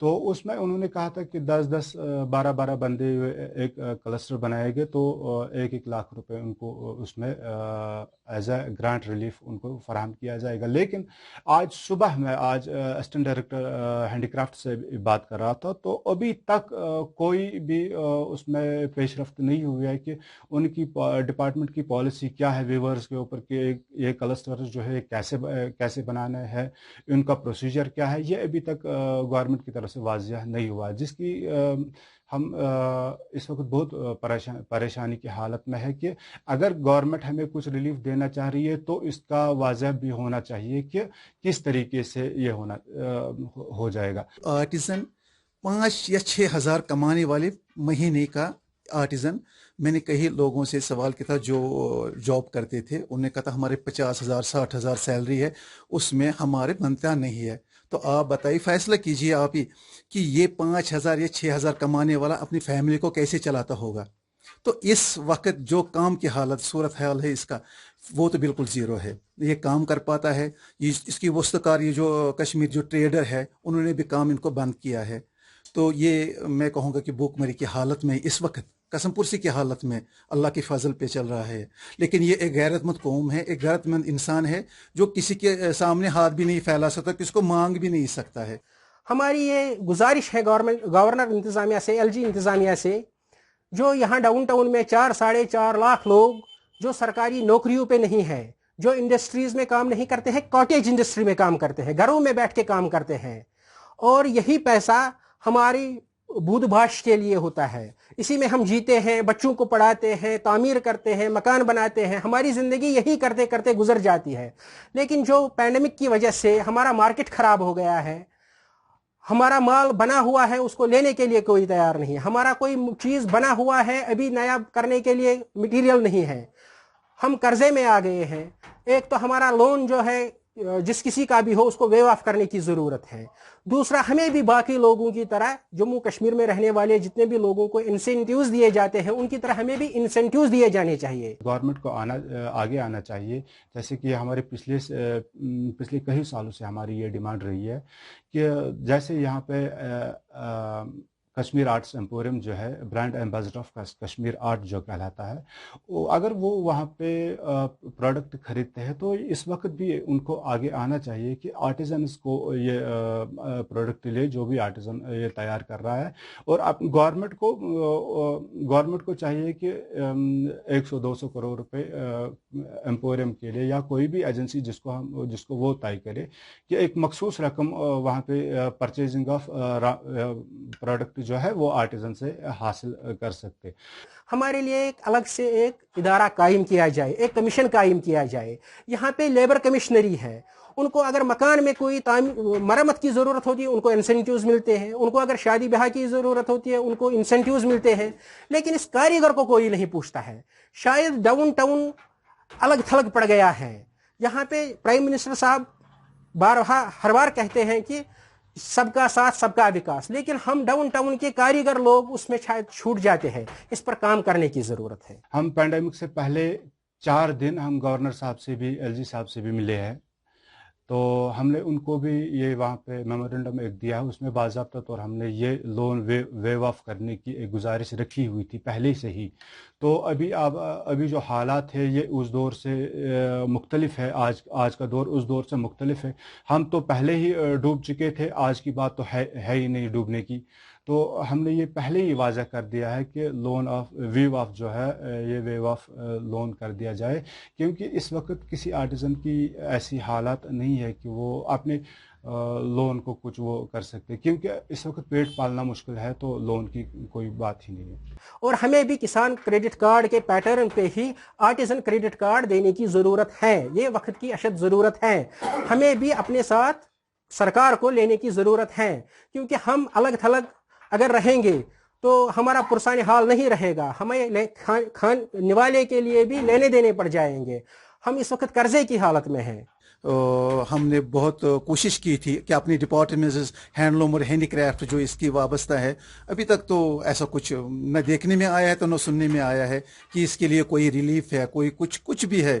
تو اس میں انہوں نے کہا تھا کہ 10-10 12-12 بندے ایک کلسٹر بنائے گئے تو 1-1 لاکھ روپے ان کو اس میں ایز اے گرانٹ ریلیف ان کو فراہم کیا جائے گا. لیکن آج صبح میں اسسٹنٹ ڈائریکٹر ہینڈی کرافٹ سے بات کر رہا تھا تو ابھی تک کوئی بھی اس میں پیش رفت نہیں ہوئی ہے کہ ان کی ڈپارٹمنٹ کی پالیسی کیا ہے ویورز کے اوپر کہ یہ کلسٹر جو ہے کیسے بنانا ہے, ان کا پروسیجر کیا ہے. یہ ابھی تک گورنمنٹ کی طرف سے واضح نہیں ہوا, جس کی ہم اس وقت بہت پریشانی کی حالت میں ہے کہ اگر گورنمنٹ ہمیں کچھ ریلیف دینا چاہ رہی ہے تو اس کا واضح بھی ہونا چاہیے کہ کس طریقے سے یہ ہو جائے گا. آرٹیزن 5 یا 6 ہزار کمانے والے مہینے کا آرٹیزن, میں نے کئی لوگوں سے سوال کیا تھا جو جاب کرتے تھے, انہوں نے کہا تھا ہمارے 50,000 60,000 سیلری ہے, اس میں ہمارے بنتا نہیں ہے. تو آپ بتائیے, فیصلہ کیجئے آپ ہی کہ یہ 5,000 یا 6,000 کمانے والا اپنی فیملی کو کیسے چلاتا ہوگا. تو اس وقت جو کام کی حالت صورت حال ہے اس کا, وہ تو بالکل زیرو ہے. یہ کام کر پاتا ہے, اس کی وسطکار یہ جو کشمیر جو ٹریڈر ہے انہوں نے بھی کام ان کو بند کیا ہے. تو یہ میں کہوں گا کہ بھوک مری کی حالت میں اس وقت قسم پرسی کی حالت میں اللہ کے فضل پہ چل رہا ہے. لیکن یہ ایک غیرت مند قوم ہے, ایک غیرت مند انسان ہے جو کسی کے سامنے ہاتھ بھی نہیں پھیلا سکتا, کسی کو مانگ بھی نہیں سکتا ہے. ہماری یہ گزارش ہے گورنر انتظامیہ سے, LG انتظامیہ سے, جو یہاں ڈاؤن ٹاؤن میں 4-4.5 لاکھ لوگ جو سرکاری نوکریوں پہ نہیں ہیں, جو انڈسٹریز میں کام نہیں کرتے ہیں, کاٹیج انڈسٹری میں کام کرتے ہیں, گھروں میں بیٹھ کے کام کرتے ہیں, اور یہی پیسہ ہماری بود بھاش کے لیے ہوتا ہے. اسی میں ہم جیتے ہیں, بچوں کو پڑھاتے ہیں, تعمیر کرتے ہیں, مکان بناتے ہیں, ہماری زندگی یہی کرتے کرتے گزر جاتی ہے. لیکن جو پینڈیمک کی وجہ سے ہمارا مارکیٹ خراب ہو گیا ہے, ہمارا مال بنا ہوا ہے اس کو لینے کے لیے کوئی تیار نہیں, ہمارا کوئی چیز بنا ہوا ہے ابھی نیا کرنے کے لیے مٹیریل نہیں ہے, ہم قرضے میں آ گئے ہیں. ایک تو ہمارا لون جو ہے جس کسی کا بھی ہو اس کو ویو آف کرنے کی ضرورت ہے. دوسرا, ہمیں بھی باقی لوگوں کی طرح جموں کشمیر میں رہنے والے جتنے بھی لوگوں کو انسینٹیوز دیے جاتے ہیں ان کی طرح ہمیں بھی انسینٹیوز دیے جانے چاہیے. گورنمنٹ کو آگے آنا چاہیے, جیسے کہ ہمارے پچھلے کئی سالوں سے ہماری یہ ڈیمانڈ رہی ہے کہ جیسے یہاں پہ کشمیر آرٹس ایمپوریم جو ہے brand ambassador of Kashmir art جو کہلاتا ہے, اگر وہ وہاں پہ پروڈکٹ خریدتے ہیں تو اس وقت بھی ان کو آگے آنا چاہیے کہ آرٹیزنس کو یہ پروڈکٹ لے جو بھی آرٹیزن یہ تیار کر رہا ہے. اور گورنمنٹ کو چاہیے کہ 100-200 کروڑ روپے ایمپوریم کے لیے یا کوئی بھی ایجنسی جس کو وہ طے کرے کہ ایک مخصوص رقم وہاں پہ پرچیزنگ آف پروڈکٹ جو ہے وہ آرٹیزن سے حاصل کر سکتے. ہمارے لیے ایک الگ سے ایک ادارہ قائم کیا جائے, ایک کمیشن قائم کیا جائے. یہاں پہ لیبر کمشنری ہے, ان کو اگر مکان میں کوئی مرمت کی ضرورت ہوتی ہے ان کو انسینٹیوز ملتے ہیں, ان کو اگر شادی بیاہ کی ضرورت ہوتی ہے ان کو انسینٹیوز ملتے ہیں. لیکن اس کاریگر کو کوئی نہیں پوچھتا ہے. شاید ڈاؤن ٹاؤن الگ تھلگ پڑ گیا ہے. یہاں پہ پرائم منسٹر صاحب ہر بار کہتے ہیں کہ سب کا ساتھ سب کا وکاس, لیکن ہم ڈاؤن ٹاؤن کے کاریگر لوگ اس میں شاید چھوٹ جاتے ہیں. اس پر کام کرنے کی ضرورت ہے. ہم پینڈیمک سے پہلے 4 دن ہم گورنر صاحب سے بھی LG صاحب سے بھی ملے ہیں, تو ہم نے ان کو بھی یہ وہاں پہ میمورنڈم ایک دیا ہے, اس میں باضابطہ طور ہم نے یہ لون ویو آف کرنے کی ایک گزارش رکھی ہوئی تھی پہلے سے ہی. تو ابھی جو حالات ہے یہ اس دور سے مختلف ہے, آج کا دور اس دور سے مختلف ہے. ہم تو پہلے ہی ڈوب چکے تھے, آج کی بات تو ہے ہی نہیں ڈوبنے کی. تو ہم نے یہ پہلے ہی واضح کر دیا ہے کہ ویو آف جو ہے یہ ویو آف لون کر دیا جائے, کیونکہ اس وقت کسی آرٹیزن کی ایسی حالات نہیں ہے کہ وہ اپنے لون کو کچھ وہ کر سکتے, کیونکہ اس وقت پیٹ پالنا مشکل ہے, تو لون کی کوئی بات ہی نہیں ہے. اور ہمیں بھی کسان کریڈٹ کارڈ کے پیٹرن پہ ہی آرٹیزن کریڈٹ کارڈ دینے کی ضرورت ہے. یہ وقت کی اشد ضرورت ہے. ہمیں بھی اپنے ساتھ سرکار کو لینے کی ضرورت ہے, کیونکہ ہم الگ تھلگ اگر رہیں گے تو ہمارا پرسان حال نہیں رہے گا. ہمیں نوالے کے لیے بھی لینے دینے پڑ جائیں گے. ہم اس وقت قرضے کی حالت میں ہیں. ہم نے بہت کوشش کی تھی کہ اپنی ڈپارٹمنٹ ہینڈلوم اور ہینڈی کرافٹ جو اس کی وابستہ ہے, ابھی تک تو ایسا کچھ نہ دیکھنے میں آیا ہے تو نہ سننے میں آیا ہے کہ اس کے لیے کوئی ریلیف ہے, کوئی کچھ بھی ہے.